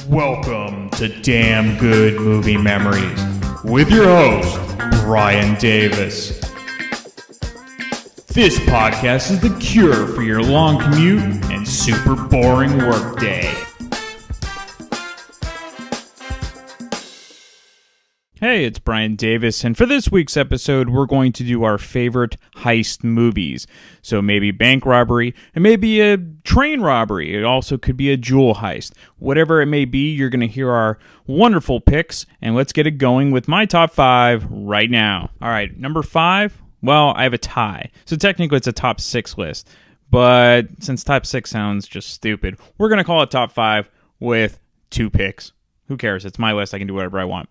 Welcome to Damn Good Movie Memories with your host, Brian Davis. This podcast is the cure for your long commute and super boring workday. Hey, it's Brian Davis, and for this week's episode, we're going to do our favorite heist movies. So maybe bank robbery, and maybe a train robbery. It also could be a jewel heist. Whatever it may be, you're going to hear our wonderful picks, and let's get it going with my top 5 right now. All right, number 5, well, I have a tie. So technically it's a top 6 list, but since top 6 sounds just stupid, we're going to call it top 5 with 2 picks. Who cares? It's my list. I can do whatever I want.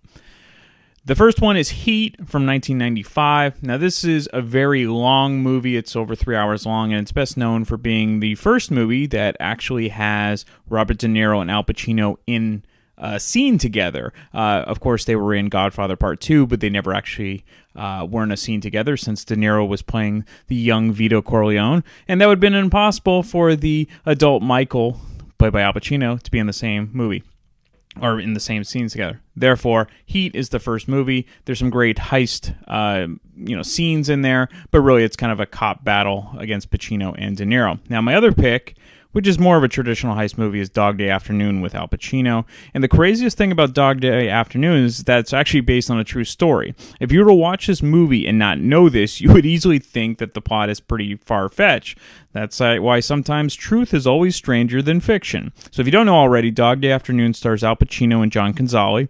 The first one is Heat from 1995. Now, this is a very long movie. It's over 3 hours long, and it's best known for being the first movie that actually has Robert De Niro and Al Pacino in a scene together. Of course, they were in Godfather Part 2, but they never actually were in a scene together since De Niro was playing the young Vito Corleone, and that would have been impossible for the adult Michael, played by Al Pacino, to be in the same movie. Or in the same scenes together. Therefore, Heat is the first movie. There's some great heist, scenes in there, but really it's kind of a cop battle against Pacino and De Niro. Now, my other pick, which is more of a traditional heist movie, is Dog Day Afternoon with Al Pacino. And the craziest thing about Dog Day Afternoon is that it's actually based on a true story. If you were to watch this movie and not know this, you would easily think that the plot is pretty far-fetched. That's why sometimes truth is always stranger than fiction. So if you don't know already, Dog Day Afternoon stars Al Pacino and John Cazale,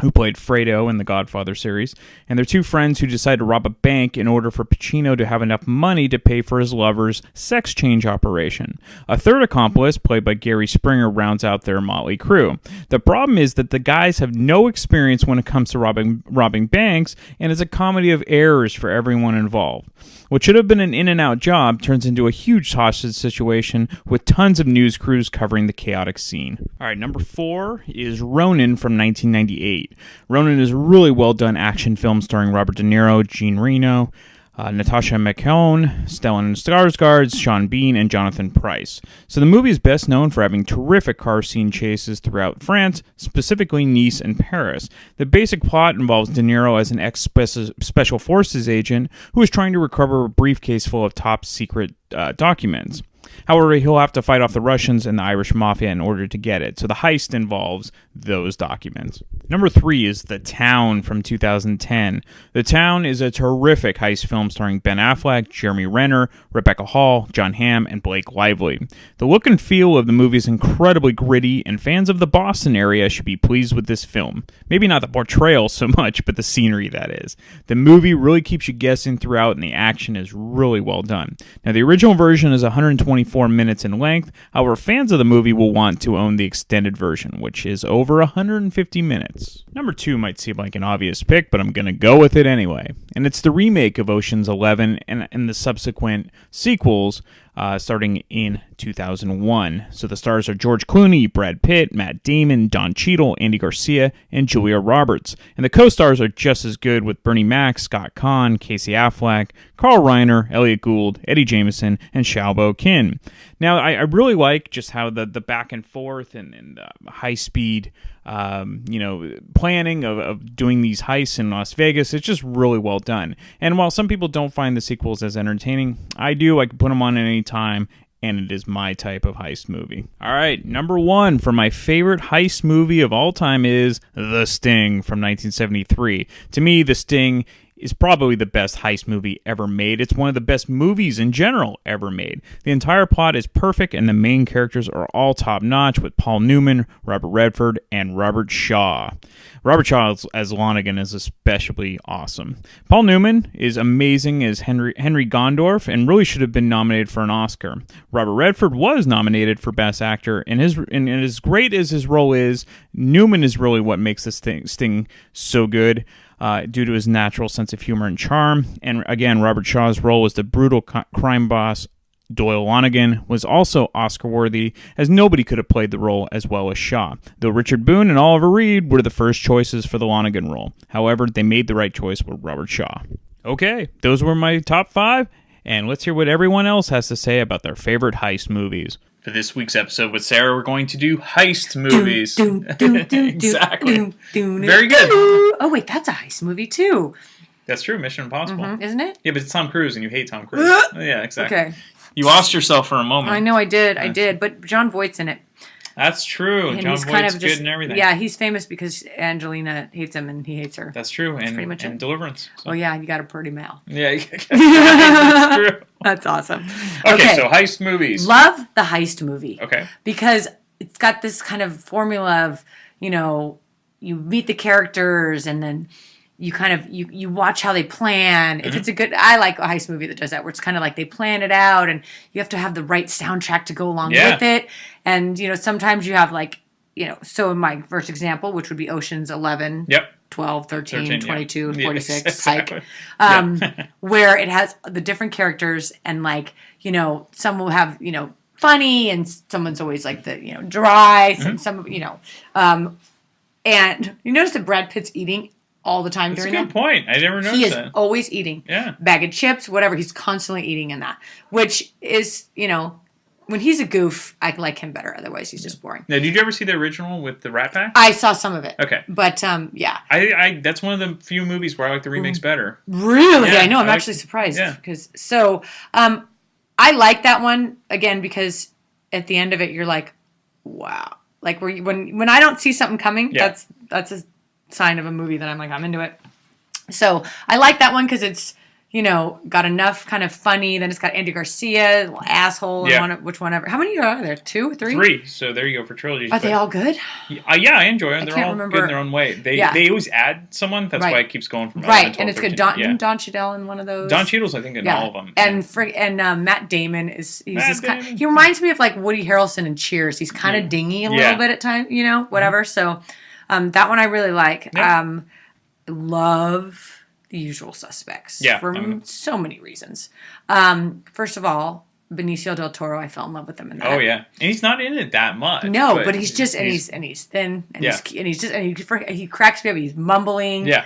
who played Fredo in the Godfather series, and they're two friends who decide to rob a bank in order for Pacino to have enough money to pay for his lover's sex change operation. A third accomplice, played by Gary Springer, rounds out their motley crew. The problem is that the guys have no experience when it comes to robbing banks, and it's a comedy of errors for everyone involved. What should have been an in-and-out job turns into a huge hostage situation with tons of news crews covering the chaotic scene. All right, number 4 is Ronin from 1998. Ronin is a really well-done action film starring Robert De Niro, Jean Reno, Natasha McKeown, Stellan Skarsgård, Sean Bean, and Jonathan Pryce. So the movie is best known for having terrific car scene chases throughout France, specifically Nice and Paris. The basic plot involves De Niro as an ex-special forces agent who is trying to recover a briefcase full of top-secret documents. However, he'll have to fight off the Russians and the Irish Mafia in order to get it, so the heist involves those documents. Number 3 is The Town from 2010. The Town is a terrific heist film starring Ben Affleck, Jeremy Renner, Rebecca Hall, John Hamm, and Blake Lively. The look and feel of the movie is incredibly gritty, and fans of the Boston area should be pleased with this film. Maybe not the portrayal so much, but the scenery, that is. The movie really keeps you guessing throughout, and the action is really well done. Now, the original version is 124 minutes in length. However, fans of the movie will want to own the extended version, which is over 150 minutes. Number 2 might seem like an obvious pick, but I'm going to go with it anyway. And it's the remake of Ocean's 11 and the subsequent sequels starting in 2001. So the stars are George Clooney, Brad Pitt, Matt Damon, Don Cheadle, Andy Garcia, and Julia Roberts. And the co-stars are just as good with Bernie Mac, Scott Conn, Casey Affleck, Carl Reiner, Elliot Gould, Eddie Jameson, and Xiaobo Qin. Now, I really like just how the back and forth and the high-speed planning of doing these heists in Las Vegas. It's just really well done. And while some people don't find the sequels as entertaining, I do. I can put them on at any time, and it is my type of heist movie. All right, number 1 for my favorite heist movie of all time is The Sting from 1973. To me, The Sting is probably the best heist movie ever made. It's one of the best movies in general ever made. The entire plot is perfect, and the main characters are all top-notch with Paul Newman, Robert Redford, and Robert Shaw. Robert Shaw as Lonigan is especially awesome. Paul Newman is amazing as Henry Gondorff and really should have been nominated for an Oscar. Robert Redford was nominated for Best Actor, and as great as his role is, Newman is really what makes this Sting so good. Due to his natural sense of humor and charm. And again, Robert Shaw's role as the brutal crime boss Doyle Lonigan was also Oscar-worthy, as nobody could have played the role as well as Shaw, though Richard Boone and Oliver Reed were the first choices for the Lonigan role. However, they made the right choice with Robert Shaw. Okay, those were my top 5, and let's hear what everyone else has to say about their favorite heist movies. For this week's episode with Sarah, we're going to do heist movies. Exactly. Very good. Oh, wait, that's a heist movie, too. That's true. Mission Impossible. Mm-hmm. Isn't it? Yeah, but it's Tom Cruise, and you hate Tom Cruise. Yeah, exactly. Okay. You lost yourself for a moment. I know I did. But Jon Voight's in it. That's true. And Jon Voight's good and everything. Yeah, he's famous because Angelina hates him and he hates her. That's true. That's pretty much and it. Deliverance. So. Oh, yeah, you got a pretty mouth. Yeah, that's true. That's awesome. Okay, so heist movies. Love the heist movie. Okay. Because it's got this kind of formula of, you meet the characters and then you kind of, you watch how they plan. If it's a good, I like a heist movie that does that, where it's kind of like they plan it out and you have to have the right soundtrack to go along with it. And, sometimes you have like, so in my first example, which would be Ocean's 11. Yep. 12, 13, 22, and 46 exactly. type, where it has the different characters and like, some will have, funny and someone's always like the, dry, some, and you notice that Brad Pitt's eating all the time during that? That's a good point. I never noticed that. He is always eating. Yeah. Bag of chips, whatever. He's constantly eating in that, which is, when he's a goof, I like him better. Otherwise, he's just boring. Now, did you ever see the original with the Rat Pack? I saw some of it. Okay. But, yeah. I that's one of the few movies where I like the remakes better. Really? Yeah, I know. I'm actually surprised. Yeah. Because, I like that one, again, because at the end of it, you're like, wow. Like, when I don't see something coming, that's a sign of a movie that I'm like, I'm into it. So, I like that one because it's, got enough kind of funny. Then it's got Andy Garcia, little asshole, and which one ever. How many are there? 2, 3? 3. So there you go for trilogies. Are they all good? Yeah, I enjoy them. They're all remember. good in their own way. They always add someone. That's why it keeps going from 11 to 12, and it's 13. good. Don Cheadle in one of those. Don Cheadle's, I think, in all of them. And Matt Damon he reminds me of like Woody Harrelson in Cheers. He's kind of dingy a little bit at times, whatever. So that one I really like. Yeah. Love The Usual Suspects for so many reasons. First of all, Benicio del Toro, I fell in love with him in that. Oh yeah, and he's not in it that much. No, but he's just he's thin and he cracks me up. He's mumbling. Yeah.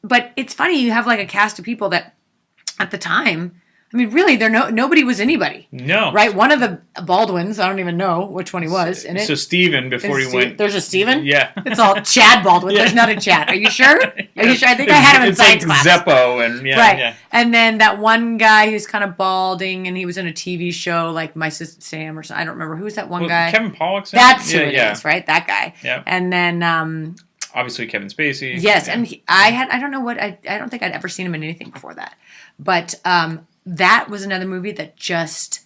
But it's funny, you have like a cast of people that at the time, I mean, really, nobody was anybody. No. Right? One of the Baldwins, I don't even know which one he was in it. So Steven, before he went... There's a Steven? Yeah. It's all Chad Baldwin. There's not a Chad. Are you sure? Are you sure? I think I had him in science class. It's like Zeppo and... Right. Yeah. And then that one guy who's kind of balding and he was in a TV show like My Sister Sam or something. I don't remember. Who's that one guy? Kevin Pollak's in That's who it is, right? That guy. Yeah. And then... obviously Kevin Spacey. Yes. And I don't know what... I don't think I'd ever seen him in anything before that. But... that was another movie that just,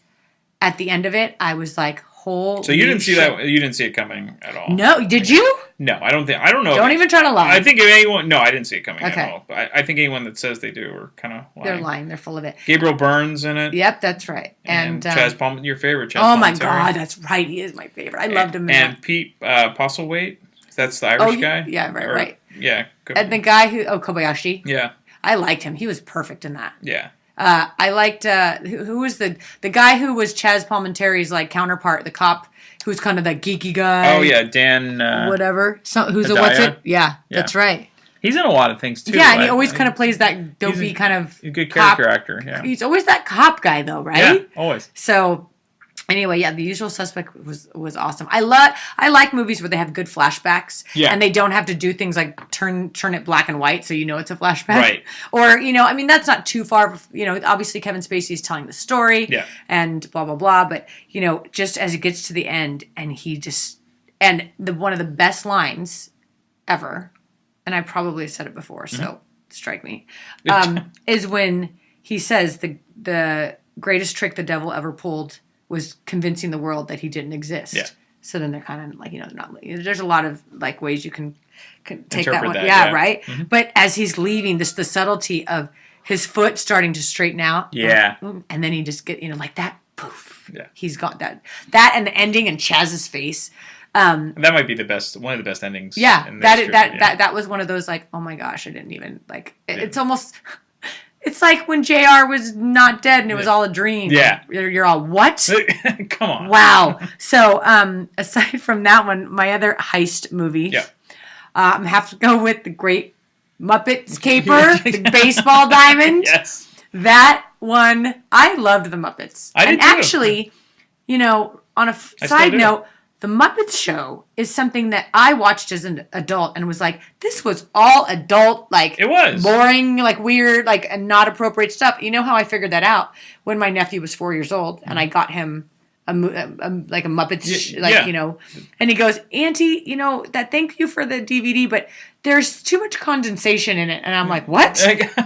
at the end of it, I was like, holy So you didn't see shit. that? You didn't see it coming at all? No, did you? No, I don't think. I don't know. Don't even try to lie. I think if anyone. No, I didn't see it coming Okay. at all. But I think anyone that says they do are kind of lying. They're lying. They're full of it. Gabriel Byrne's in it. Yep, that's right. And Chaz Palminteri, your favorite Chaz Oh my Palminteri. God, that's right. He is my favorite. I loved him. And Pete Postlethwaite. That's the Irish guy. Yeah, right. Yeah. And the guy Kobayashi. Yeah. I liked him. He was perfect in that. Yeah. I liked who was the guy who was Chaz Palminteri's like counterpart, the cop who's kind of that geeky guy. Oh yeah, Dan. Whatever. Who's Hedaya? a what's it? Yeah, that's right. He's in a lot of things too. Yeah, and he always kind of plays that dopey kind of a good character actor. Yeah. He's always that cop guy though, right? Yeah, always. So. Anyway, The Usual Suspect was awesome. I like movies where they have good flashbacks, and they don't have to do things like turn it black and white so you know it's a flashback, right? Or I mean that's not too far. Obviously Kevin Spacey's telling the story, and blah blah blah. But just as it gets to the end, and one of the best lines ever, and I probably said it before, so strike me, is when he says the greatest trick the devil ever pulled was convincing the world that he didn't exist. Yeah. So then they're kind of like, they're not. There's a lot of like ways you can take that one. Yeah, right. Mm-hmm. But as he's leaving, the subtlety of his foot starting to straighten out. Yeah. And then he just get like that. Poof. Yeah. He's got that and the ending and Chaz's face. That might be one of the best endings. Yeah. That was one of those like, oh my gosh, I didn't even like. It's almost. It's like when JR was not dead and it was all a dream. Yeah. You're all, what? Come on. Wow. So, aside from that one, my other heist movie, I have to go with the great Muppets caper, the baseball diamond. Yes. That one, I loved the Muppets. I did and too. Actually, on on a side note, the Muppets show is something that I watched as an adult and was like, this was all adult, like it was boring, like weird, like and not appropriate stuff. You know how I figured that out? When my nephew was 4 years old and I got him like a Muppets, you know, and he goes, Auntie, you know, thank you for the DVD, but there's too much condensation in it. And I'm like, what?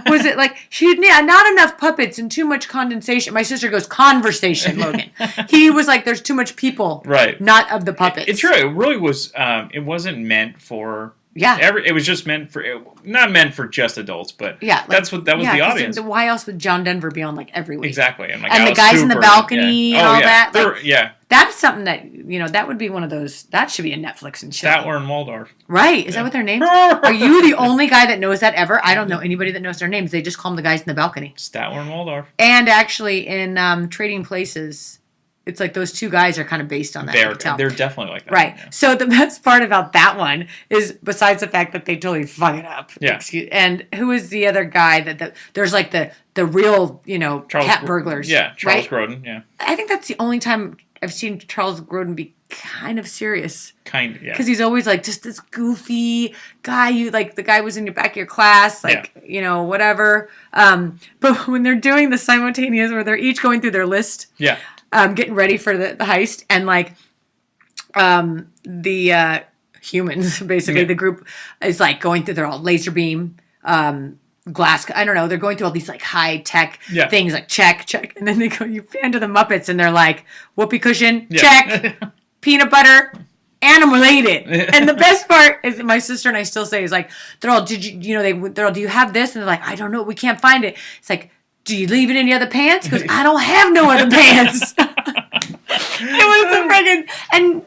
Was it like, not enough puppets and too much condensation? My sister goes, conversation, Logan. He was like, there's too much people. Right. Not of the puppets. It's true. It really was, it wasn't meant for... Yeah. It was just not meant for just adults, but that was the audience. Why else would John Denver be on like every week? Exactly. And, the guys in the balcony and all that. Like, that's something that, you know, that would be one of those, that should be a Netflix and chill. Statler and Waldorf. Right. Is that what their names are? Are you the only guy that knows that ever? I don't know anybody that knows their names. They just call them the guys in the balcony. Statler and Waldorf. And actually in Trading Places, it's like those two guys are kind of based on that. They're definitely like that. Right. Yeah. So the best part about that one is, besides the fact that they totally fuck it up. Yeah. And who is the other guy that there's like the real, you know, cat burglars. Yeah, Charles right? Grodin, yeah. I think that's the only time I've seen Charles Grodin be kind of serious. Kind of, yeah. Because he's always like just this goofy guy. You like the guy was in your back of your class, like, you know, whatever. But when they're doing the simultaneous where they're each going through their list. Yeah. Getting ready for the heist, and like the humans, basically the group is like going through their all laser beam, glass. I don't know. They're going through all these like high tech things, like check, and then they go. You pan to the Muppets, and they're like whoopee cushion, check, peanut butter. Animal ate it. And the best part is my sister and I still say is like they're all they're all, do you have this? And they're like, I don't know, we can't find it. It's like, do you leave it in the other pants? Because I don't have no other pants. It was a friggin'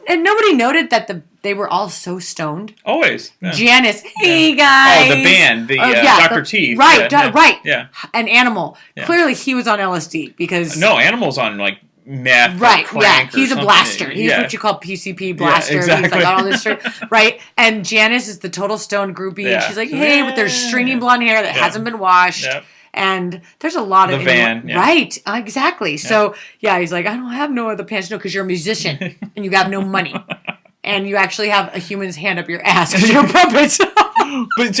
and nobody noted that they were all so stoned. Always. Yeah. Janice, hey guys. Oh, the band, Dr. Teeth. Right, right. Yeah. An Animal. Yeah. Clearly he was on LSD because no, Animal's on like meth. Right, crank he's a blaster. He's what you call PCP blaster. Yeah, exactly. He's like all this shit. Right? And Janice is the total stone groupie and she's like, hey, with their stringy blonde hair that hasn't been washed. Yep. And there's a lot of... The van. Right, exactly. Yeah. So, he's like, I don't have no other pants. No, because you're a musician and you have no money. And you actually have a human's hand up your ass because you're a puppet. But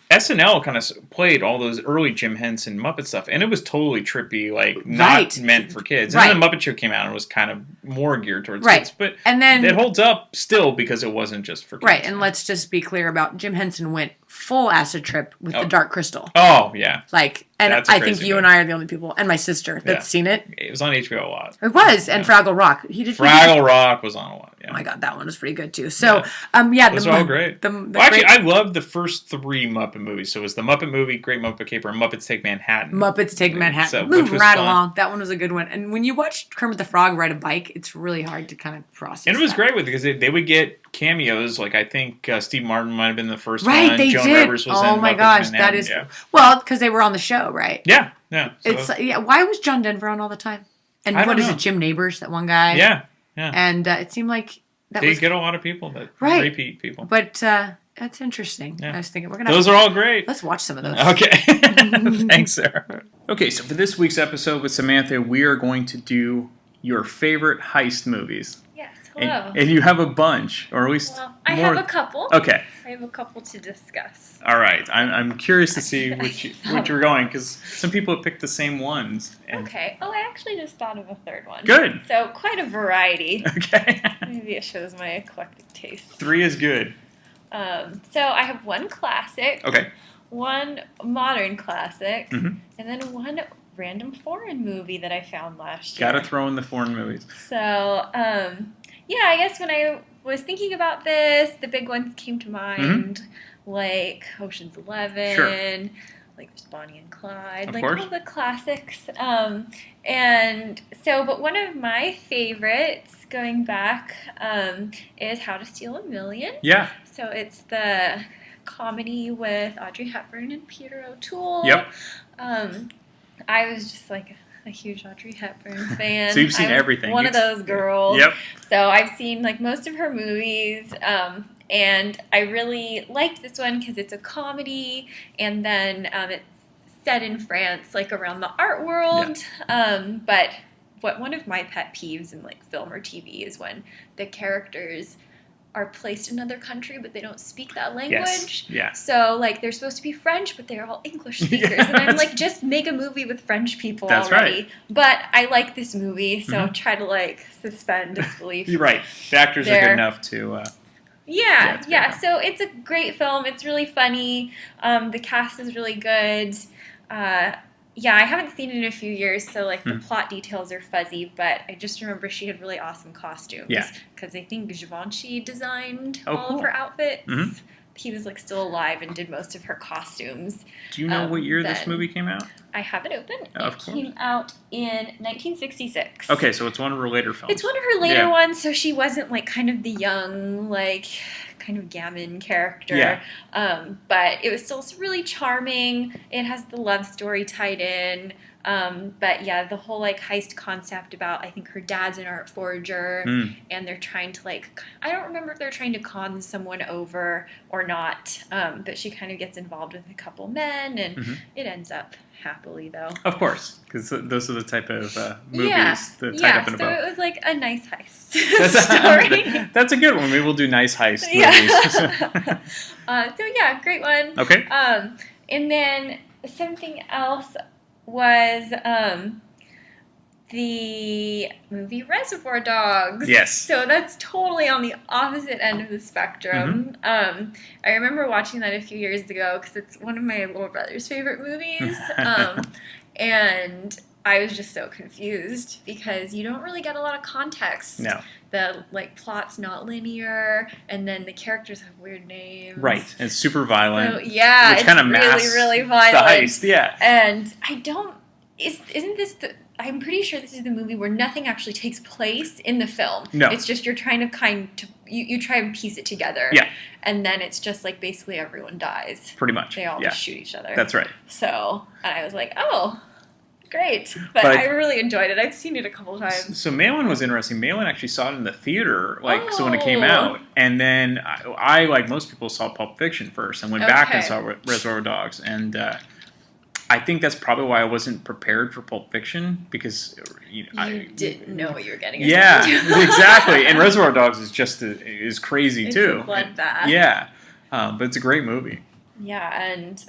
SNL kind of played all those early Jim Henson Muppet stuff, and it was totally trippy, like not meant for kids. And then the Muppet Show came out and was kind of more geared towards kids. But then it holds up still because it wasn't just for kids. Right, and let's just be clear about Jim Henson went full acid trip with the Dark Crystal. Oh, yeah. Like, and I think you and I are the only people, and my sister, that's seen it. It was on HBO a lot. It was, and Fraggle Rock. Fraggle Rock was on a lot, Oh my God, that one was pretty good too. So, those are all great. Actually, I loved the first three Muppet movies. So it was the Muppet Movie, Great Muppet Caper, and Muppets Take Manhattan. Muppets Take Manhattan. So, move right along. That one was a good one. And when you watch Kermit the Frog ride a bike, it's really hard to kind of process. And it was great with it because they would get cameos. Like I think Steve Martin might have been the first one. Right, they Joan did. Rivers was in my Muppets gosh, Manhattan. that is well because they were on the show, right? Yeah, yeah. So. It's why was John Denver on all the time? And what is it, Jim Neighbors, that one guy? Yeah, yeah. And it seemed like they get a lot of people that repeat people. But that's interesting. Yeah. I was thinking those are all great. Let's watch some of those. Okay. Thanks, Sarah. Okay, so for this week's episode with Samantha, we are going to do your favorite heist movies. Yes, hello. And you have a bunch, or at least I have a couple. Okay. I have a couple to discuss. All right. I'm curious to see which you're going, because some people have picked the same ones. Okay. Oh, I actually just thought of a third one. Good. So quite a variety. Okay. Maybe it shows my eclectic taste. 3 is good. So I have one classic. Okay. One modern classic. Mm-hmm. And then one random foreign movie that I found last year. Gotta throw in the foreign movies. So, I guess when I was thinking about this, the big ones came to mind, like Ocean's 11, sure. like Bonnie and Clyde, of like course. all the classics. And so, but one of my favorites going back is How to Steal a Million. Yeah. So it's the comedy with Audrey Hepburn and Peter O'Toole. Yep. I was just like a huge Audrey Hepburn fan. So you've seen everything. One of those girls. Yep. So I've seen like most of her movies, and I really liked this one because it's a comedy, and then it's set in France, like around the art world, but one of my pet peeves in like film or TV is when the characters are placed in another country, but they don't speak that language. Yes. Yeah. So, like, they're supposed to be French, but they're all English speakers. Yeah, and I'm like, just make a movie with French people That's already. right. But I like this movie, so try to, like, suspend disbelief. You're right. The actors are good enough to... Yeah. So it's a great film. It's really funny. The cast is really good. Yeah, I haven't seen it in a few years, so like the plot details are fuzzy, but I just remember she had really awesome costumes. Yeah. Because I think Givenchy designed Oh, all cool. of her outfits. Mhm. He was like still alive and did most of her costumes. Do you know what year this then. movie came out? I have it open. Of It course. came out in 1966. Okay, so it's one of her later films. It's one of her later ones, so she wasn't like kind of the young, like kind of gammon character. Yeah. But it was still really charming. It has the love story tied in. But yeah, the whole like heist concept about, I think her dad's an art forger and they're trying to like, I don't remember if they're trying to con someone over or not. But she kind of gets involved with a couple men and it ends up happily though. Of course, because those are the type of movies that tied up in a bow. So it was like a nice heist story. That's a good one. Maybe we'll do nice heist movies. Yeah. So yeah, great one. Okay. And then something else was the movie Reservoir Dogs. Yes. So that's totally on the opposite end of the spectrum. I remember watching that a few years ago because it's one of my little brother's favorite movies. And I was just so confused because you don't really get a lot of context. No. The like plot's not linear, and then the characters have weird names. Right. And it's super violent. So, yeah, which kind of it's masks really violent. the heist. Yeah. And I don't. Isn't this the? I'm pretty sure this is the movie where nothing actually takes place in the film. No. It's just you're trying to you try and piece it together. Yeah. And then it's just like basically everyone dies. Pretty much. They all just shoot each other. That's right. So, and I was like, oh, great. But I really enjoyed it. I've seen it a couple times. So Malin was interesting. Malin actually saw it in the theater, so when it came out. And then I, like most people, saw Pulp Fiction first and went back and saw Reservoir Dogs. And I think that's probably why I wasn't prepared for Pulp Fiction, because I didn't know what you were getting. Yeah, exactly. And Reservoir Dogs is just is crazy too. It's a bloodbath. Yeah, but it's a great movie. Yeah, and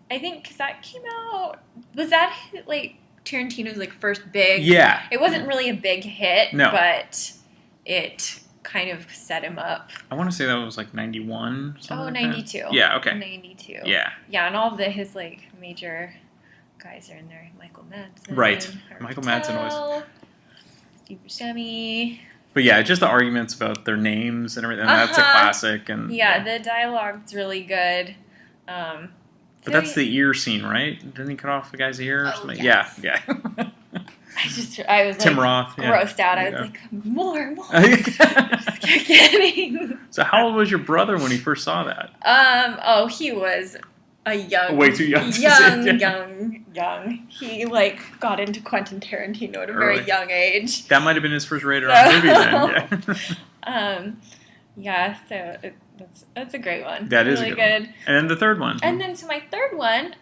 I think because that came out, was that like Tarantino's like first big? Yeah, it wasn't really a big hit. No, but it kind of set him up. I want to say that was like 91. Oh, 92. That. Yeah. Okay. 92. Yeah. Yeah, and all of his like major guys are in there. Michael Madsen. Right. Michael Madsen always. Steve Buscemi. But yeah, just the arguments about their names and everything. That's a classic. And yeah, the dialogue's really good. But that's the ear scene, right? Didn't he cut off the guy's ear or something? Yes. Yeah. I was Tim like Roth, grossed out. I was like, more. Just kept getting. So how old was your brother when he first saw that? He was a young, way too young. young. He like got into Quentin Tarantino at a very young age. That might have been his first rated R movie then. Yeah. So that's a great one. That is really a good. One. And then the third one. And then so my third one.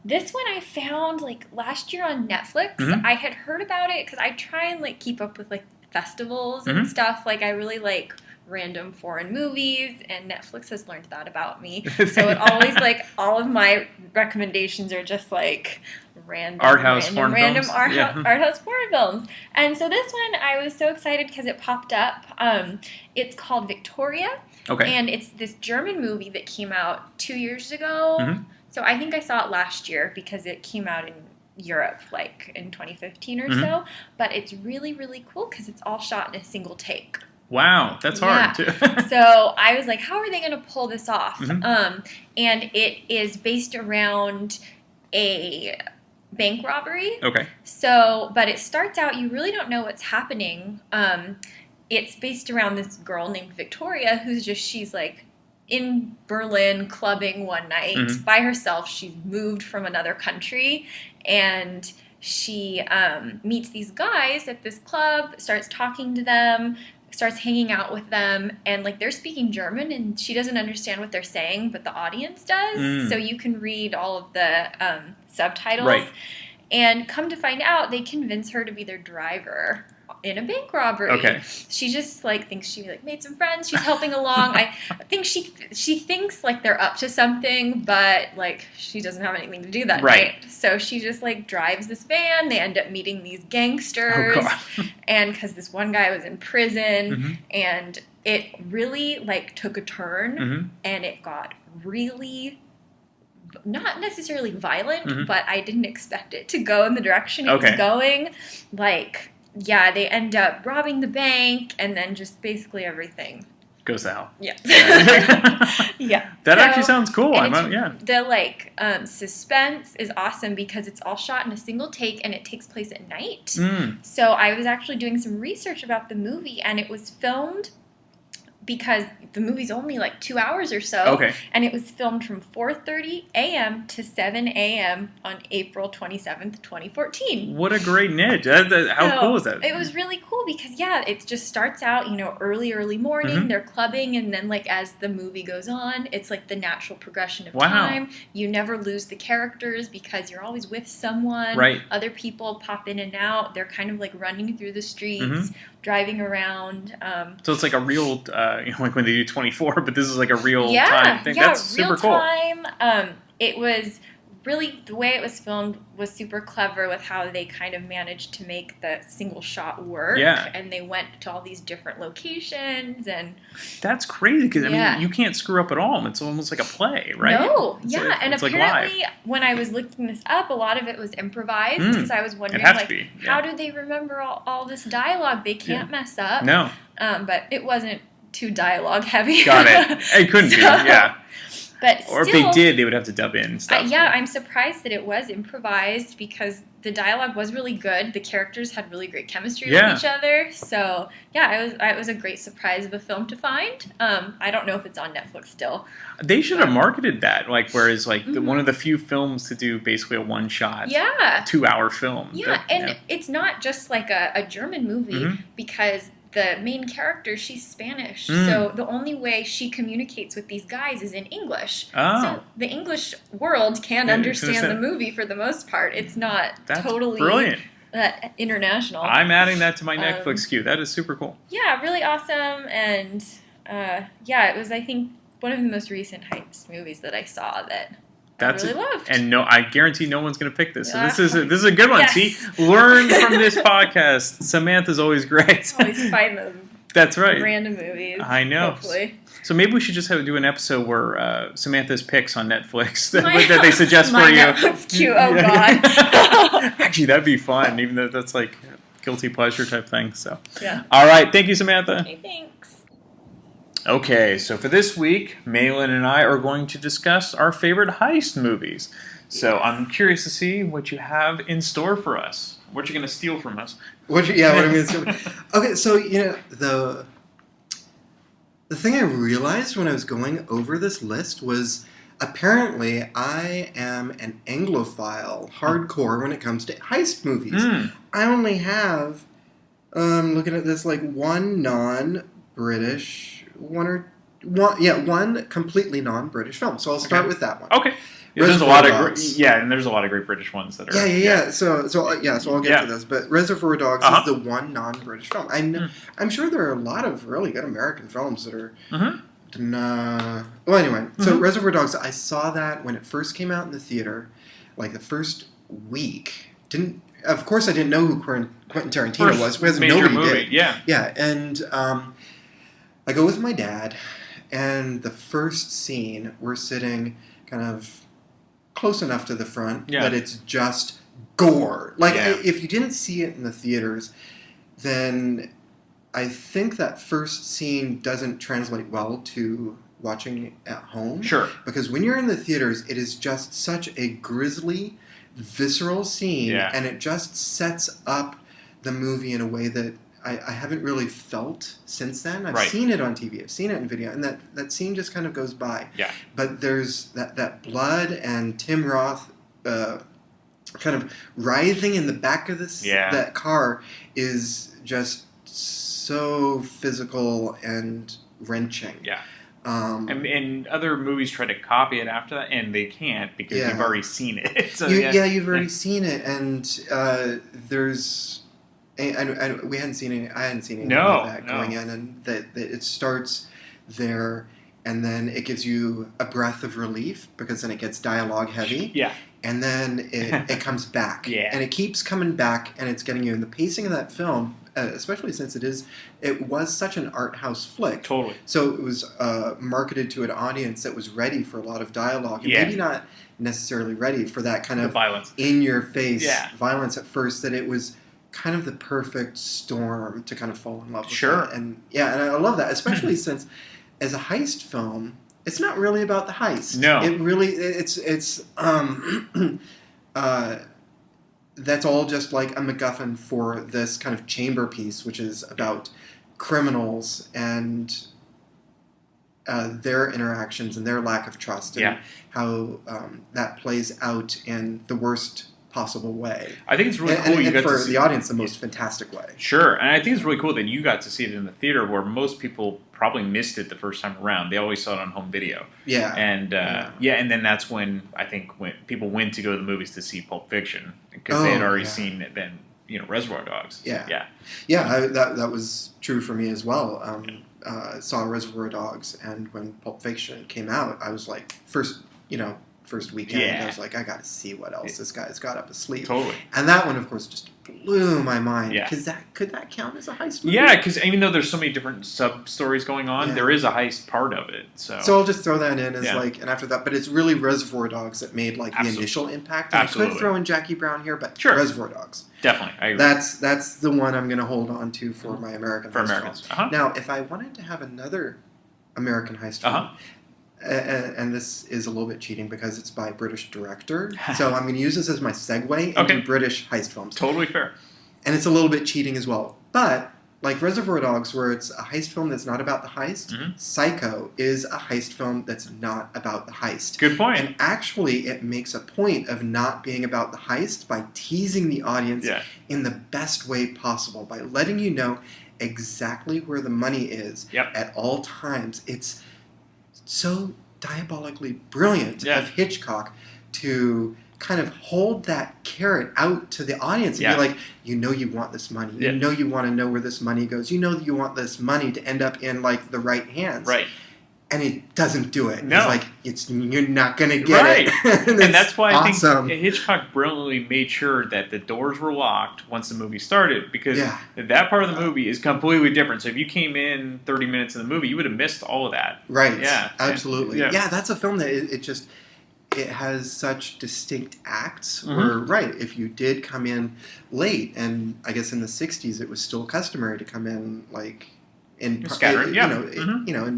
This one I found like last year on Netflix. I had heard about it because I try and like keep up with like festivals and stuff. Like I really like random foreign movies, and Netflix has learned that about me. So it always like all of my recommendations are just like random art house foreign films. And so this one I was so excited because it popped up. It's called Victoria. Okay. And it's this German movie that came out 2 years ago. So I think I saw it last year because it came out in Europe like in 2015 or so. But it's really, really cool because it's all shot in a single take. Wow, that's hard too. So I was like, how are they going to pull this off? And it is based around a bank robbery. Okay. So, but it starts out, you really don't know what's happening. It's based around this girl named Victoria she's like in Berlin clubbing one night by herself. She's moved from another country and she meets these guys at this club, starts talking to them, starts hanging out with them, and like they're speaking German and she doesn't understand what they're saying, but the audience does. So you can read all of the subtitles. Right. And come to find out, they convince her to be their driver in a bank robbery. Okay. She just thinks she made some friends. She's helping along. I think she thinks they're up to something, but she doesn't have anything to do that night. So she just drives this van. They end up meeting these gangsters, and because this one guy was in prison, and it really took a turn, and it got really not necessarily violent, but I didn't expect it to go in the direction it was going. They end up robbing the bank, and then just basically everything goes to hell. Yeah. Yeah. That actually sounds cool. The suspense is awesome because it's all shot in a single take, and it takes place at night. So I was actually doing some research about the movie, and it was filmed because the movie's only 2 hours or so. Okay. And it was filmed from 4:30 a.m. to 7 a.m. on April 27th, 2014. What a great niche. How cool is that? It was really cool because, it just starts out, early morning. They're clubbing, and then, as the movie goes on, it's, the natural progression of time. You never lose the characters because you're always with someone. Right. Other people pop in and out. They're kind of, running through the streets, driving around. So it's a real, when they do 24, but this is a real time thing. That's super real cool. Time. It was really, the way it was filmed was super clever with how they kind of managed to make the single shot work. Yeah. And they went to all these different locations, and that's crazy because you can't screw up at all. It's almost like a play, right? No, and it's apparently when I was looking this up, a lot of it was improvised because I was wondering how do they remember all this dialogue? They can't mess up. No. But it wasn't too dialogue heavy. Got it. It couldn't be. Yeah. But or if they did, they would have to dub in stuff. I'm surprised that it was improvised because the dialogue was really good. The characters had really great chemistry with each other. So, it was a great surprise of a film to find. I don't know if it's on Netflix still. They should have marketed that, whereas one of the few films to do basically a one-shot 2-hour film. Yeah, it's not just a German movie because the main character, she's Spanish. So the only way she communicates with these guys is in English. Oh. So the English world can understand the movie for the most part. It's not totally brilliant. International. I'm adding that to my Netflix queue. That is super cool. Yeah, really awesome. And it was, I think, one of the most recent Heist movies that I saw that I really loved. And I guarantee no one's going to pick this. So this is a good one. Yes. See, learn from this podcast. Samantha's always great. Always find those. That's right. Random movies. I know. Hopefully. So maybe we should just do an episode where Samantha's picks on Netflix that they suggest for you. Netflix queue. Oh God. Actually, that'd be fun. Even though that's guilty pleasure type thing. So. Yeah. All right. Thank you, Samantha. Okay, thanks. Okay, so for this week, Malin and I are going to discuss our favorite heist movies. So I'm curious to see what you have in store for us. What you're going to steal from us. What I'm going to steal. Okay, so, the thing I realized when I was going over this list was apparently I am an Anglophile, hardcore when it comes to heist movies. I only have, looking at this, one non-British... one completely non-British film. So I'll start with that one. Okay. There's a lot of there's a lot of great British ones that are. Yeah. So I'll get to this. But Reservoir Dogs is the one non-British film. I'm sure there are a lot of really good American films that are. Well, anyway, so Reservoir Dogs. I saw that when it first came out in the theater, the first week. Of course, I didn't know who Quentin Tarantino was because nobody did. Yeah, and. I go with my dad, and the first scene, we're sitting kind of close enough to the front that it's just gore. If you didn't see it in the theaters, then I think that first scene doesn't translate well to watching at home. Sure. Because when you're in the theaters, it is just such a grisly, visceral scene, and it just sets up the movie in a way that I haven't really felt since then. I've seen it on TV. I've seen it in video. And that scene just kind of goes by. Yeah. But there's that blood and Tim Roth kind of writhing in the back of that car is just so physical and wrenching. Yeah. And other movies try to copy it after that, and they can't because you've already seen it. So, you've already seen it, and there's... we hadn't seen any. I hadn't seen anything like that going in, and that it starts there, and then it gives you a breath of relief because then it gets dialogue heavy. Yeah. And then it comes back. Yeah. And it keeps coming back, and it's getting you. And the pacing of that film, especially since it was such an art house flick. Totally. So it was marketed to an audience that was ready for a lot of dialogue, and maybe not necessarily ready for that kind of violence, in-your-face violence at first. That it was kind of the perfect storm to kind of fall in love with. Sure. And I love that, especially since as a heist film, it's not really about the heist. No. It really, that's all just like a MacGuffin for this kind of chamber piece, which is about criminals and their interactions and their lack of trust and how that plays out in the worst possible way. I think it's really cool. And for the audience, the most fantastic way. Sure, and I think it's really cool that you got to see it in the theater where most people probably missed it the first time around. They always saw it on home video. Yeah. And and then that's when I think when people went to go to the movies to see Pulp Fiction because they had already seen it then, Reservoir Dogs. Yeah. Yeah, that was true for me as well. Saw Reservoir Dogs, and when Pulp Fiction came out, I was like, first weekend, I was like, I got to see what else this guy's got up his sleeve. Totally. And that one, of course, just blew my mind. Yeah. Because could that count as a heist movie? Yeah, because even though there's so many different sub-stories going on, there is a heist part of it. So I'll just throw that in as and after that, but it's really Reservoir Dogs that made the initial impact. And I could throw in Jackie Brown here, but Reservoir Dogs. Definitely, I agree. That's the one I'm going to hold on to for my American heist film. Now, if I wanted to have another American heist film, and this is a little bit cheating because it's by a British director, so I'm going to use this as my segue into British heist films. Totally fair. And it's a little bit cheating as well. But, like Reservoir Dogs, where it's a heist film that's not about the heist, Psycho is a heist film that's not about the heist. Good point. And actually, it makes a point of not being about the heist by teasing the audience in the best way possible, by letting you know exactly where the money is at all times. It's so diabolically brilliant of Hitchcock to kind of hold that carrot out to the audience and be like, you want this money. You want to know where this money goes. You want this money to end up in the right hands. Right. And it doesn't do it. No. It's you're not going to get it. And that's why I think Hitchcock brilliantly made sure that the doors were locked once the movie started, because that part of the movie is completely different. So if you came in 30 minutes in the movie, you would have missed all of that. Right. Yeah. Absolutely. Yeah, that's a film that it has such distinct acts where, if you did come in late, and I guess in the 60s it was still customary to come in in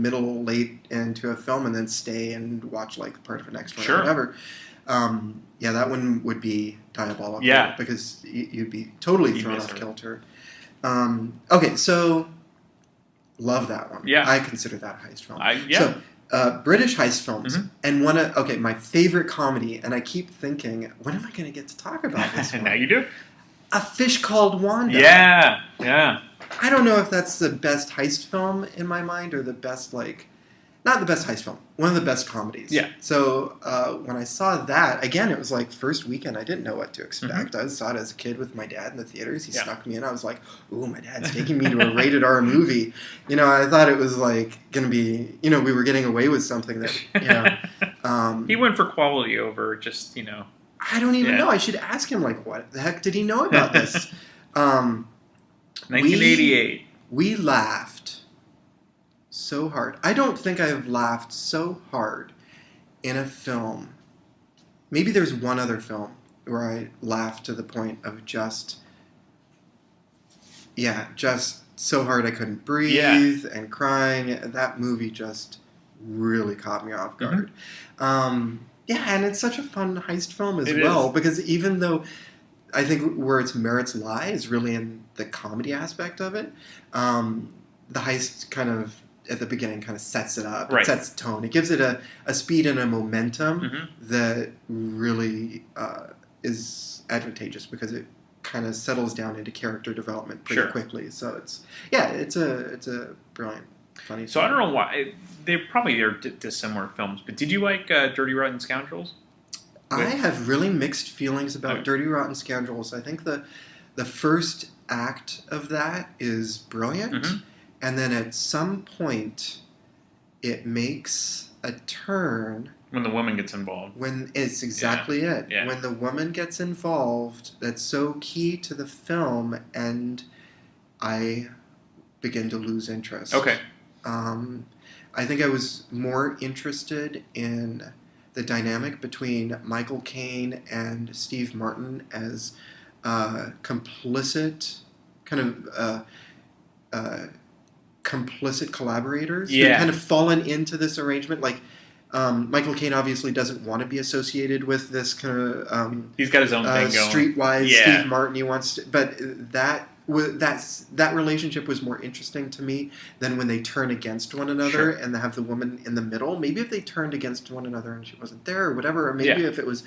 middle, late into a film and then stay and watch part of the next one or whatever. That one would be diabolical. Yeah. Because you'd be totally thrown off kilter. Okay, so love that one. Yeah. I consider that a heist film. So, British heist films, and my favorite comedy, and I keep thinking, when am I going to get to talk about this one? Now you do. A Fish Called Wanda. Yeah. I don't know if that's the best heist film in my mind, or the best, not the best heist film, one of the best comedies. Yeah. So when I saw that, again, it was first weekend, I didn't know what to expect. I saw it as a kid with my dad in the theaters. He snuck me in. I was like, ooh, my dad's taking me to a rated R movie. I thought it was going to be, we were getting away with something that, he went for quality over just, I don't even know. I should ask him, what the heck did he know about this? 1988. We laughed so hard. I don't think I've laughed so hard in a film. Maybe there's one other film where I laughed to the point of just so hard I couldn't breathe and crying. That movie just really caught me off guard. And it's such a fun heist film as well, because even though I think where its merits lie is really in the comedy aspect of it, the heist kind of at the beginning kind of sets it up, sets the tone. It gives it a speed and a momentum that really is advantageous, because it kind of settles down into character development pretty quickly. So it's a brilliant funny. So I don't know why they probably are dissimilar films, but did you like Dirty Rotten Scoundrels? I have really mixed feelings about Dirty Rotten Scoundrels. I think the first act of that is brilliant, and then at some point it makes a turn. When the woman gets involved. When it's exactly it. Yeah. When the woman gets involved, that's so key to the film, and I begin to lose interest. Okay. I think I was more interested in the dynamic between Michael Caine and Steve Martin as complicit, complicit collaborators. Yeah. They've kind of fallen into this arrangement, like. Michael Caine obviously doesn't want to be associated with this kind of. He's got his own thing going. Streetwise, Steve Martin. He wants to, but that relationship was more interesting to me than when they turn against one another and they have the woman in the middle. Maybe if they turned against one another and she wasn't there or whatever, or maybe if it was.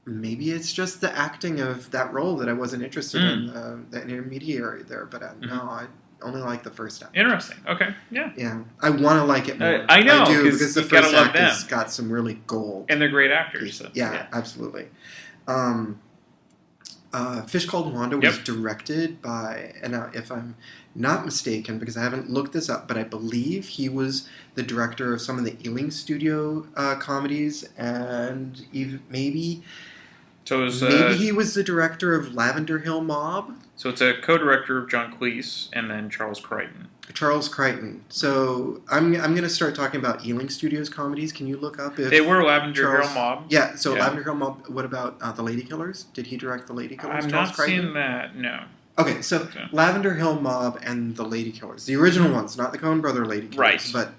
Maybe it's just the acting of that role that I wasn't interested in, the intermediary there. But no, I only like the first act. Interesting. Okay. Yeah. Yeah. I want to like it more. I know. I do, because the first act has got some really gold. And they're great actors. So. Yeah, absolutely. Fish Called Wanda was directed by, and if I'm not mistaken, because I haven't looked this up, but I believe he was the director of some of the Ealing Studio comedies, and even maybe he was the director of Lavender Hill Mob. So it's a co-director of John Cleese and then Charles Crichton. Charles Crichton. So I'm going to start talking about Ealing Studios comedies. Can you look up if they were Lavender Hill Mob? Yeah. So Lavender Hill Mob. What about The Lady Killers? Did he direct The Lady Killers? I've not seen that. No. Okay, so Lavender Hill Mob and The Lady Killers, the original ones, not the Coen Brother Lady Killers, but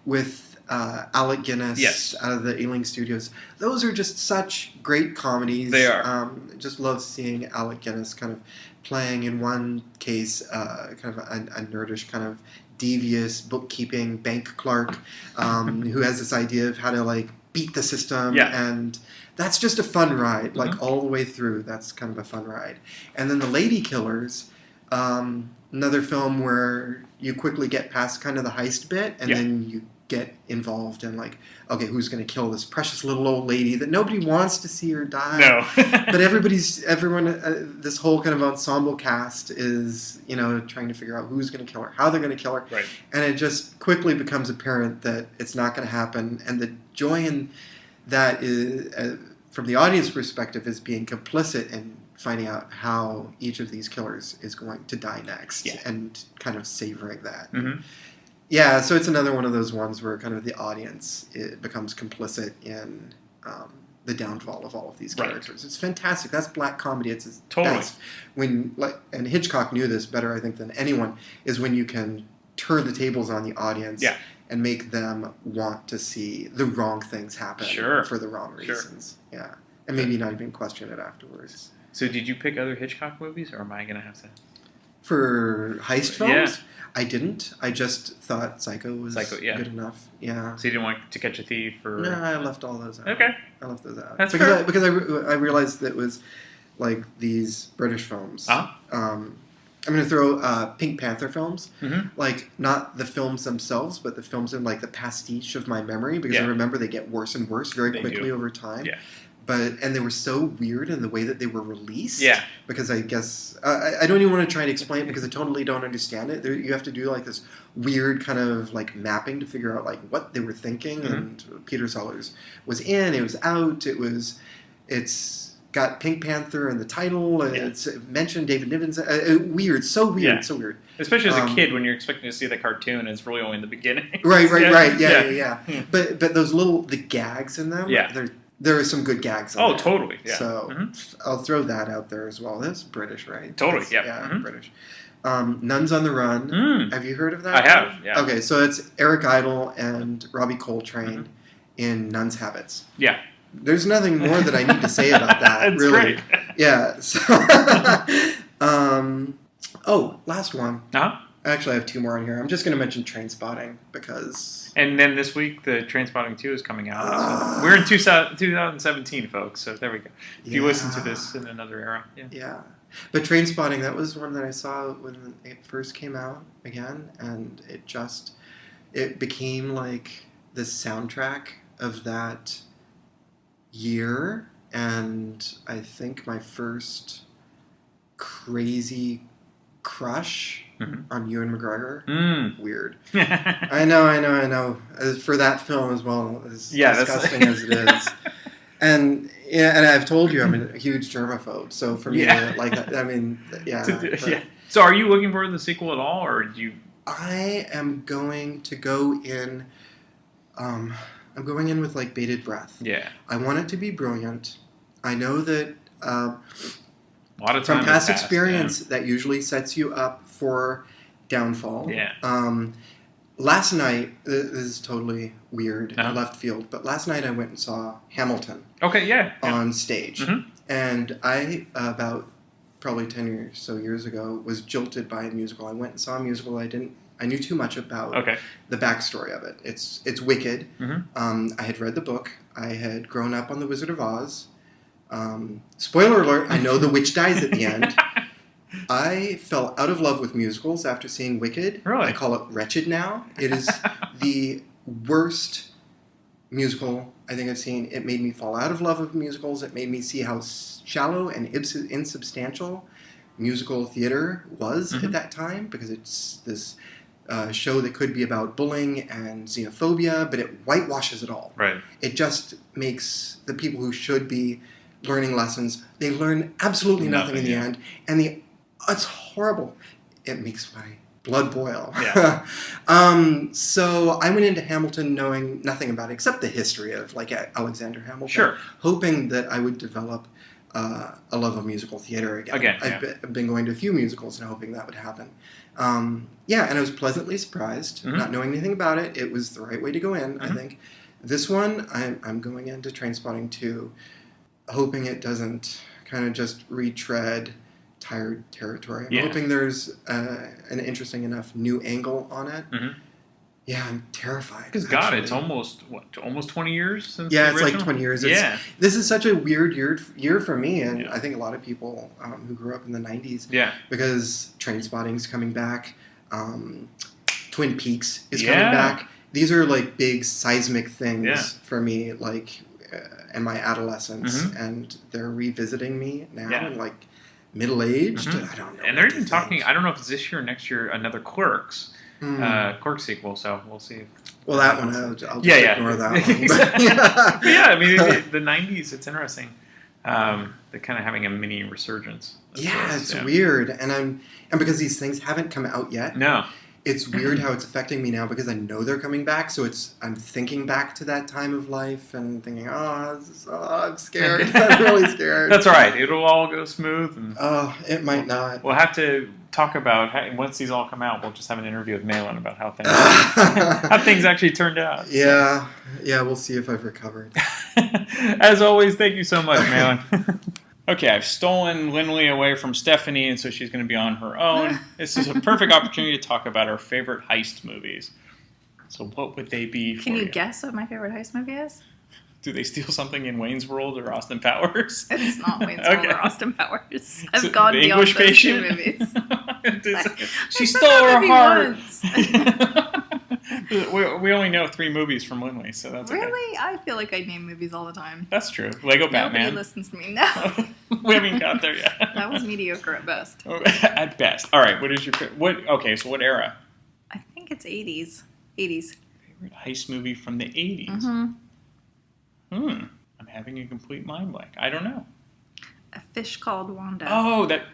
with Alec Guinness out of the Ealing Studios. Those are just such great comedies. They are. Just love seeing Alec Guinness kind of playing, in one case, kind of a nerdish, kind of devious bookkeeping bank clerk who has this idea of how to like beat the system, and that's just a fun ride, like all the way through. That's kind of a fun ride. And then The Lady Killers, another film where you quickly get past kind of the heist bit, and then you get involved in like, okay, who's going to kill this precious little old lady that nobody wants to see her die? No. But everyone, this whole kind of ensemble cast is, trying to figure out who's going to kill her, how they're going to kill her. Right. And it just quickly becomes apparent that it's not going to happen. And the joy in that is, from the audience perspective, is being complicit in finding out how each of these killers is going to die next and kind of savoring that. Mm-hmm. Yeah, so it's another one of those ones where kind of the audience becomes complicit in the downfall of all of these characters. Right. It's fantastic. That's black comedy. It's its best. And Hitchcock knew this better, I think, than anyone, is when you can turn the tables on the audience and make them want to see the wrong things happen for the wrong reasons. Sure. Yeah, and maybe not even question it afterwards. So did you pick other Hitchcock movies, or am I going to have to? For heist films? Yeah. I didn't. I just thought Psycho was good enough. Yeah. So you didn't want To Catch a Thief? Or... No, I left all those out. Okay. I left those out. That's fair. Because I realized that it was like these British films. I'm going to throw Pink Panther films. Mm-hmm. Like, not the films themselves, but the films in like the pastiche of my memory, because I remember they get worse and worse very quickly over time. Yeah. And they were so weird in the way that they were released. Yeah. Because I guess I don't even want to try and explain it, because I totally don't understand it. You have to do like this weird kind of like mapping to figure out like what they were thinking. Mm-hmm. And Peter Sellers was in. It was out. It's got Pink Panther in the title. And it's mentioned David Niven's. Weird. So weird. Yeah. So weird. Especially as a kid, when you're expecting to see the cartoon, and it's really only in the beginning. Right. Yeah. But those the gags in them. Yeah. There are some good gags. Oh, totally. Yeah. So I'll throw that out there as well. That's British, right? Totally. Yeah, British. Nuns on the Run. Have you heard of that? I have. Yeah. Okay, so it's Eric Idle and Robbie Coltrane in Nuns' Habits. Yeah. There's nothing more that I need to say about that. It's really. Great. Yeah. So, last one. Actually, I have two more on here. I'm just going to mention Trainspotting because... And then this week, the Trainspotting 2 is coming out. So we're in 2017, folks, so there we go. If you listen to this in another era. Yeah. But Trainspotting, that was one that I saw when it first came out again, and it became like the soundtrack of that year, and I think my first crazy crush on Ewan McGregor. Weird. I know. For that film as well, as disgusting as it is. And I've told you I'm a huge germaphobe, so for me, So are you looking for the sequel at all, or do you? I am going to go in. I'm going in with like bated breath. Yeah. I want it to be brilliant. I know that A lot of time from past experience that usually sets you up for downfall. Yeah. Last night, this is totally weird and left field, but last night I went and saw Hamilton. Okay, yeah. On stage. And I, about probably 10 years ago, was jilted by a musical. I went and saw a musical I knew too much about the backstory of it. It's wicked. I had read the book. I had grown up on The Wizard of Oz. Spoiler alert, I know the witch dies at the end. I fell out of love with musicals after seeing Wicked. Really? I call it wretched now. It is the worst musical I think I've seen. It made me fall out of love with musicals. It made me see how shallow and insubstantial musical theater was at that time, because it's this show that could be about bullying and xenophobia, but it whitewashes it all. Right. It just makes the people who should be learning lessons, they learn absolutely nothing in the end, and it's horrible. It makes my blood boil. Yeah. So I went into Hamilton knowing nothing about it except the history of like Alexander Hamilton, hoping that I would develop a love of musical theater again. I've been going to a few musicals and hoping that would happen. And I was pleasantly surprised, not knowing anything about it. It was the right way to go in, I think. This one, I'm going into Trainspotting 2, hoping it doesn't kind of just retread tired territory. I'm hoping there's an interesting enough new angle on it. Yeah, I'm terrified. Because it's almost 20 years since the it's original? like 20 years. This is such a weird year for me, and I think a lot of people who grew up in the 90s. Yeah. Because Trainspotting's coming back. Twin Peaks is coming back. These are like big seismic things for me, like in my adolescence, and they're revisiting me now, and like middle-aged. I don't know. And they're even talking, I don't know if it's this year or next year, another Clerks. Clerks sequel, so we'll see. Well, that one, I'll just ignore that one. But yeah, I mean, the 90s, it's interesting. They're kind of having a mini resurgence. It's weird. And because these things haven't come out yet. No. It's weird how it's affecting me now because I know they're coming back. So I'm thinking back to that time of life and thinking, I'm scared. I'm really scared. That's all right. It'll all go smooth. And it might not. We'll have to talk about once these all come out. We'll just have an interview with Malin about how things actually turned out. Yeah, we'll see if I've recovered. As always, thank you so much, Malin. Okay, I've stolen Lindley away from Stephanie, and so she's going to be on her own. This is a perfect opportunity to talk about our favorite heist movies. So what would they be for Can you guess what my favorite heist movie is? Do they steal something in Wayne's World or Austin Powers? It's not Wayne's World or Austin Powers. I've gone beyond English those two movies. She stole her heart. We only know 3 movies from Lindley, so that's really? Okay. I feel like I name movies all the time. That's true. Lego Batman. Nobody listens to me now. We haven't got there yet. That was mediocre at best. At best. All right. What is your Okay, so what era? I think it's 80s. 80s. Favorite heist movie from the 80s. I'm having a complete mind blank. I don't know. A Fish Called Wanda. Oh, that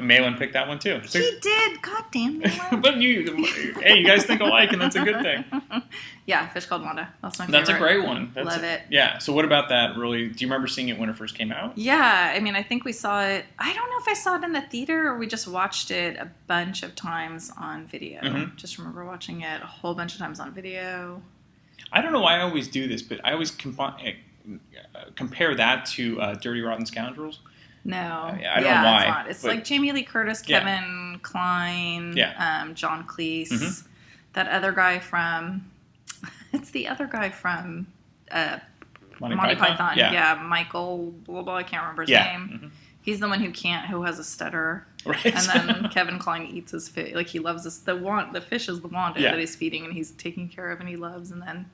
Malin picked that one too. He did. God damn Malin. But you guys think alike, and that's a good thing. Yeah, Fish Called Wanda. That's my favorite. That's a great one. Love it. Yeah. So what about that? Really? Do you remember seeing it when it first came out? Yeah. I mean, I think we saw it. I don't know if I saw it in the theater or we just watched it a bunch of times on video. Just remember watching it a whole bunch of times on video. I don't know why I always do this, but I always compare that to Dirty Rotten Scoundrels. No. I don't know why. It's like Jamie Lee Curtis, Kevin Kline, John Cleese, that other guy from... It's the other guy from Monty Python. Yeah, Michael, blah, blah, I can't remember his name. He's the one who has a stutter. Right. And then Kevin Kline eats his fish. Like, he loves this. The fish is the Wanda that he's feeding and he's taking care of and he loves. And then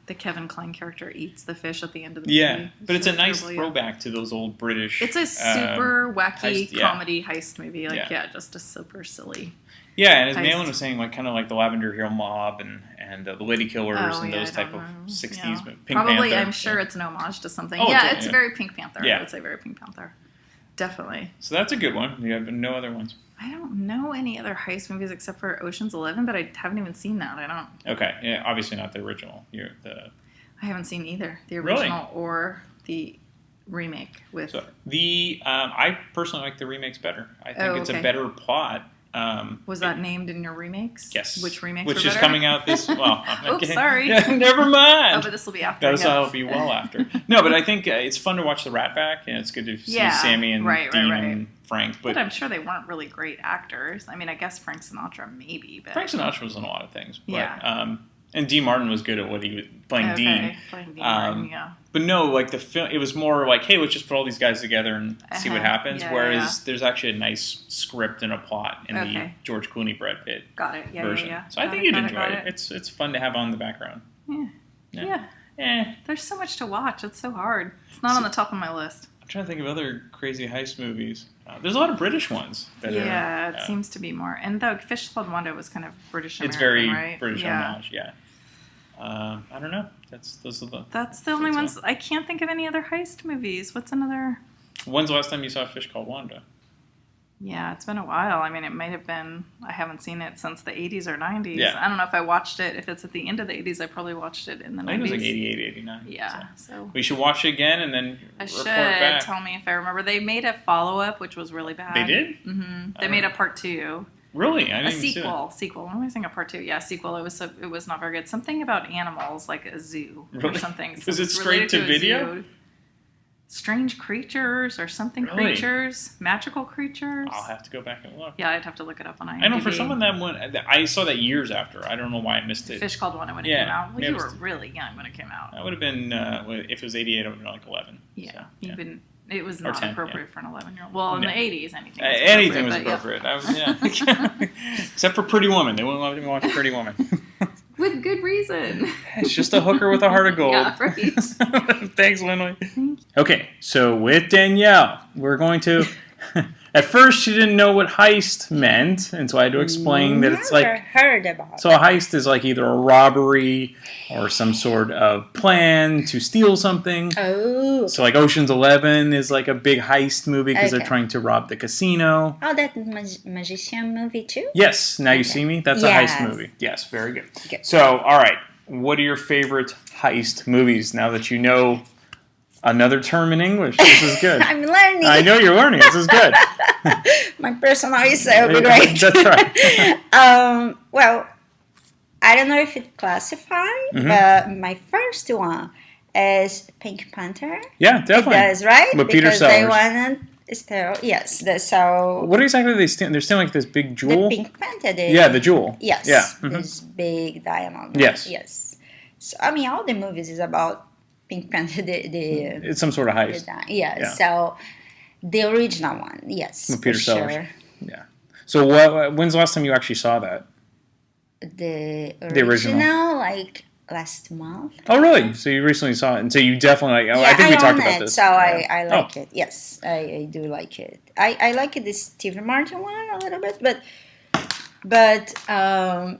the Kevin Kline character eats the fish at the end of the movie. Yeah, but it's a nice throwback to those old British. It's a super wacky heist, comedy heist movie. Like, just a super silly. Yeah, and as Malin was saying, like kind of like the Lavender Hill Mob and the Lady Killers and those type of 60s. Yeah. Pink Probably, Panther. I'm sure it's an homage to something. Oh, it's very Pink Panther. Yeah. I would say very Pink Panther. Definitely. So that's a good one. You have no other ones. I don't know any other heist movies except for Ocean's 11, but I haven't even seen that. Okay, yeah, obviously not the original. I haven't seen either the original or the remake with. I personally like the remakes better. I think it's a better plot. Was that named in your remakes? Yes. Which remakes? Which were is better? coming out this. Well, oops, sorry. Never mind. Oh, but this will be after. That'll be well after. No, but I think it's fun to watch the Rat Pack, and it's good to see Sammy and Dean and Frank. But I'm sure they weren't really great actors. I mean, I guess Frank Sinatra maybe. But Frank Sinatra was in a lot of things. But, and Dean Martin was good at what he was playing Dean. Playing Dean Martin, But no, like the film, it was more like, hey, let's just put all these guys together and see what happens. Whereas there's actually a nice script and a plot in the George Clooney, Brad Pitt version. So I think you'd enjoy it. It's fun to have on the background. Yeah. There's so much to watch. It's so hard. It's not on the top of my list. I'm trying to think of other crazy heist movies. There's a lot of British ones. It seems to be more. And the Fish Called Wanda was kind of British American, it's very right? British homage, I don't know. That's the only ones. I can't think of any other heist movies. What's another? When's the last time you saw Fish Called Wanda? Yeah, it's been a while. I mean, it might have been. I haven't seen it since the 80s or 90s. Yeah. I don't know if I watched it. If it's at the end of the 80s, I probably watched it in the 90s. I think it was like 88, 89. Yeah, so. We should watch it again and then report back. Tell me if I remember. They made a follow-up, which was really bad. They did? Mm-hmm. They made a part 2. Really? I didn't see it. Sequel. What am I saying? A part 2? Yeah, sequel. It was not very good. Something about animals, like a zoo or something. Was it straight to video? Strange creatures or something creatures, magical creatures. I'll have to go back and look. Yeah, I'd have to look it up on IMDb. I know for someone that one, I saw that years after. I don't know why I missed it. Fish Called Wanda when it came out. Well, you were really young when it came out. That would have been, if it was 88, it would have been like 11. Yeah, so, it was not 10, appropriate for an 11-year-old. Well, in the 80s, anything was appropriate. Except for Pretty Woman. They wouldn't let me watch Pretty Woman. With good reason. It's just a hooker with a heart of gold. Yeah, right. Thanks, Lindley. Okay, so with Danielle, we're going to... At first, she didn't know what heist meant, and so I had to explain that it's like... heard about So a heist is like either a robbery or some sort of plan to steal something. Oh. So like Ocean's 11 is like a big heist movie because they're trying to rob the casino. Oh, that magician movie too? Yes, Now You See Me? That's a heist movie. Yes, very good. So, all right, what are your favorite heist movies now that you know... Another term in English. This is good. I'm learning. I know you're learning. This is good. My personal is will be great. That's right. Well, I don't know if it classifies, but my first one is Pink Panther. Yeah, definitely. It does, right? With Peter Sellers. They wanted steal. Yes. So. What exactly are they stealing? They're stealing like this big jewel. The Pink Panther. The jewel. Yes. Yeah. This big diamond. Yes. Yes. So I mean, all the movies is about Pink Panther. It's some sort of heist. Yeah. So the original one, yes. With Peter Sellers. Sure. Yeah. So when's the last time you actually saw that? The original, like last month. Oh, really? So you recently saw it, and so you definitely like. I think we talked about this. So I like it. Yes, I do like it. I like it, the Steve Martin one a little bit, but I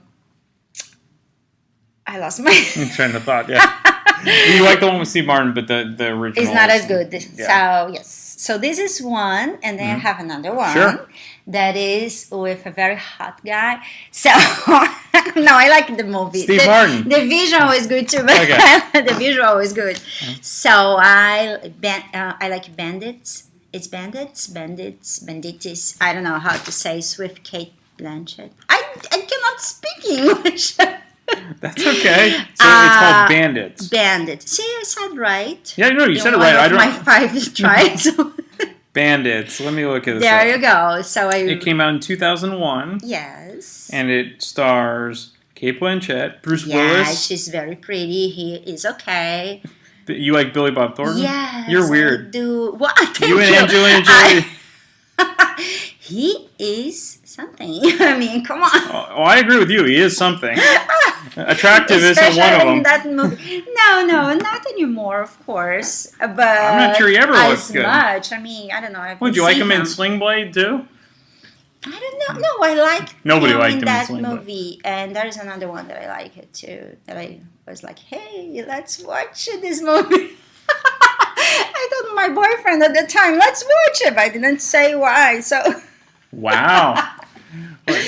lost my train of thought. Yeah. You like the one with Steve Martin, but the original is not as good. So yes. So this is one, and then I have another one that is with a very hot guy. So no, I like the movie. Steve Martin. The visual is good too, but the visual is good. So I like Bandits. It's Banditis. I don't know how to say it's with Kate Blanchett. I cannot speak English. That's okay. So it's called Bandits. Bandits. See, I said right. Yeah, no, you said it right. I don't. My 5 tries. Bandits. Let me look at this. There you go. So it came out in 2001. Yes. And it stars Kate Blanchett, Bruce Willis. Yeah, she's very pretty. He is okay. You like Billy Bob Thornton? Yes. You're weird. I do. What? You and Angelina Jolie. he is something. I mean, come on. Oh, I agree with you. He is something. Attractive isn't one of them. In that movie. No, not anymore, of course. But I'm not sure he ever looks good. Much. I mean, I don't know. Would you like him in Sling Blade too? I don't know. No, I like Nobody him liked in him that in Sling Blade. movie. And there's another one that I like it too. That I was like, hey, let's watch this movie. I told my boyfriend at the time, let's watch it. But I didn't say why. So. Wow.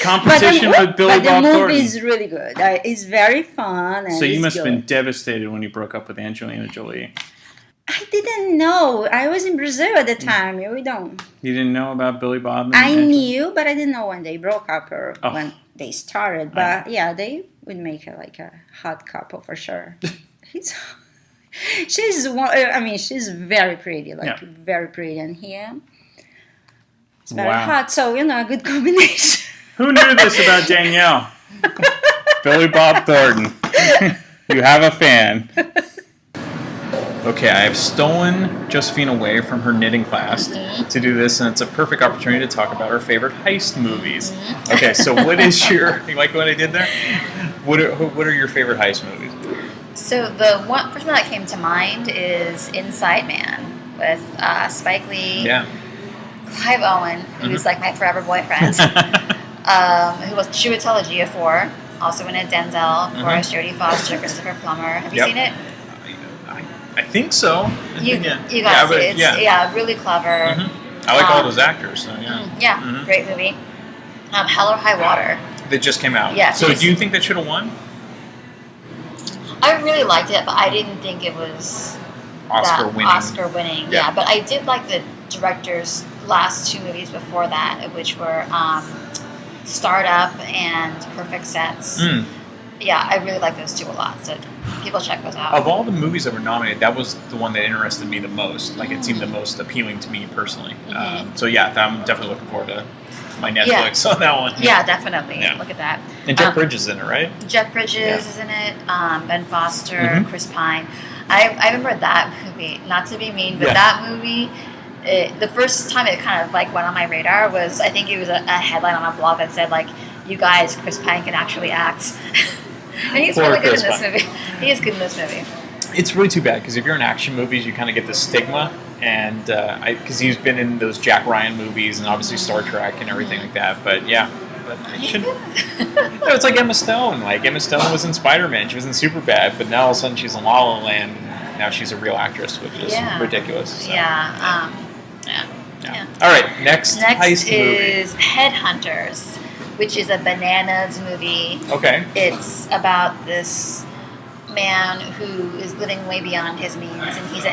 Competition with Billy Bob Thornton. But the movie is really good. It's very fun. And so you must have been devastated when you broke up with Angelina Jolie. I didn't know. I was in Brazil at the time. We don't. You didn't know about Billy Bob? I knew, but I didn't know when they broke up or when they started. But yeah, they would make her like a hot couple for sure. She's very pretty, very pretty, and here it's very hot. So a good combination. Who knew this about Danielle? Billy Bob Thornton. You have a fan. Okay, I have stolen Josephine away from her knitting class to do this, and it's a perfect opportunity to talk about our favorite heist movies. Okay, so what is you like what I did there? What are your favorite heist movies? So the first one that came to mind is Inside Man with Spike Lee, Clive Owen, who's like my forever boyfriend, who was Chiwetel Ejiofor, also in it, Denzel, of course, Jodie Foster, Christopher Plummer. Have you seen it? I think so. You gotta see it. It's really clever. I like all those actors. So great movie. Hell or High Water. That just came out. Yeah. So do you think that should have won? I really liked it, but I didn't think it was Oscar winning. Yeah, but I did like the director's last two movies before that, which were Startup and Perfect Sense. Yeah, I really like those two a lot. So people check those out. Of all the movies that were nominated, that was the one that interested me the most. Like it seemed the most appealing to me personally. So yeah, I'm definitely looking forward to my Netflix on that one. Yeah, definitely. Yeah. Look at that. And Jeff Bridges is in it, right? Jeff Bridges is in it. Ben Foster, Chris Pine. I remember that movie. Not to be mean, but that movie. The first time it kind of like went on my radar was I think it was a headline on a blog that said like, "You guys, Chris Pine can actually act." And he's really good in this movie. He is good in this movie. It's really too bad because if you're in action movies, you kind of get the stigma, and because he's been in those Jack Ryan movies and obviously Star Trek and everything like that. But it's like Emma Stone. Like Emma Stone was in Spider-Man, she was in Superbad, but now all of a sudden she's in La La Land. And now she's a real actress, which is ridiculous. So, Yeah. All right, next heist is movie. Headhunters, which is a bananas movie. Okay. It's about this man who is living way beyond his means, and he's a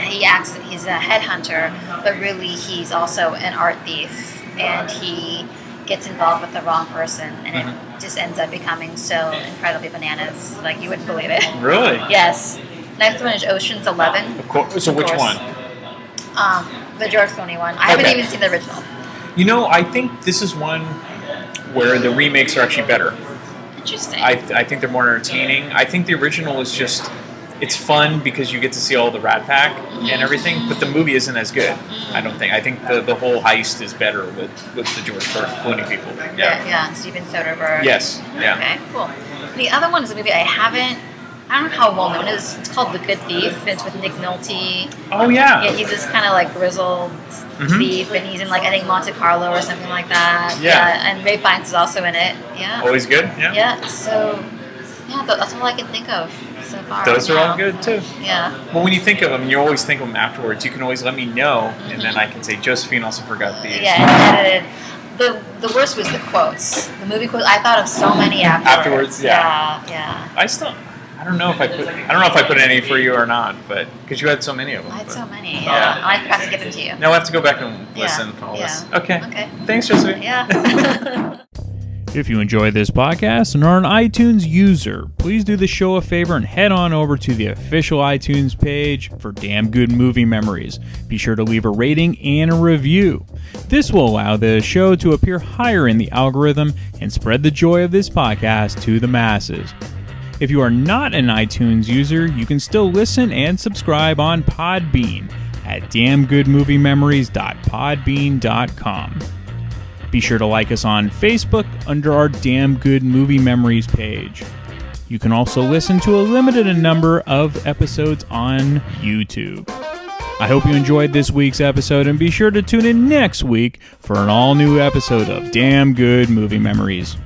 headhunter, but really he's also an art thief, and he gets involved with the wrong person, and it just ends up becoming so incredibly bananas, like you wouldn't believe it. Really? Yes. Next one is Ocean's 11. Of course. So which one? The George Clooney one. I haven't even seen the original. You know, I think this is one where the remakes are actually better. Interesting. I think they're more entertaining. I think the original is just, it's fun because you get to see all the Rat Pack and everything, but the movie isn't as good, I don't think. I think the whole heist is better with the George Clooney people. Yeah, Steven Soderbergh. Yes, yeah. Okay, cool. The other one is a movie I don't know how well known it is. It's called The Good Thief, and it's with Nick Nolte. Oh, yeah. Yeah, he's this kind of like grizzled thief, and he's in like, I think, Monte Carlo or something like that. Yeah. And Ray Fiennes is also in it. Yeah. Always good? Yeah. Yeah, so, that's all I can think of so far. Those are all good, too. Yeah. Well, when you think of them, you always think of them afterwards. You can always let me know, and then I can say, Josephine also forgot these. Yeah, and edited. The worst was the quotes. The movie quotes. I thought of so many afterwards. Yeah. Yeah. I don't know if I put any for you or not, but because you had so many of them. I had so many. Yeah. I forgot to give them to you. Now we'll have to go back and listen to all this. Okay. Thanks, Josephine. Yeah. If you enjoy this podcast and are an iTunes user, please do the show a favor and head on over to the official iTunes page for Damn Good Movie Memories. Be sure to leave a rating and a review. This will allow the show to appear higher in the algorithm and spread the joy of this podcast to the masses. If you are not an iTunes user, you can still listen and subscribe on Podbean at damngoodmoviememories.podbean.com. Be sure to like us on Facebook under our Damn Good Movie Memories page. You can also listen to a limited number of episodes on YouTube. I hope you enjoyed this week's episode, and be sure to tune in next week for an all-new episode of Damn Good Movie Memories.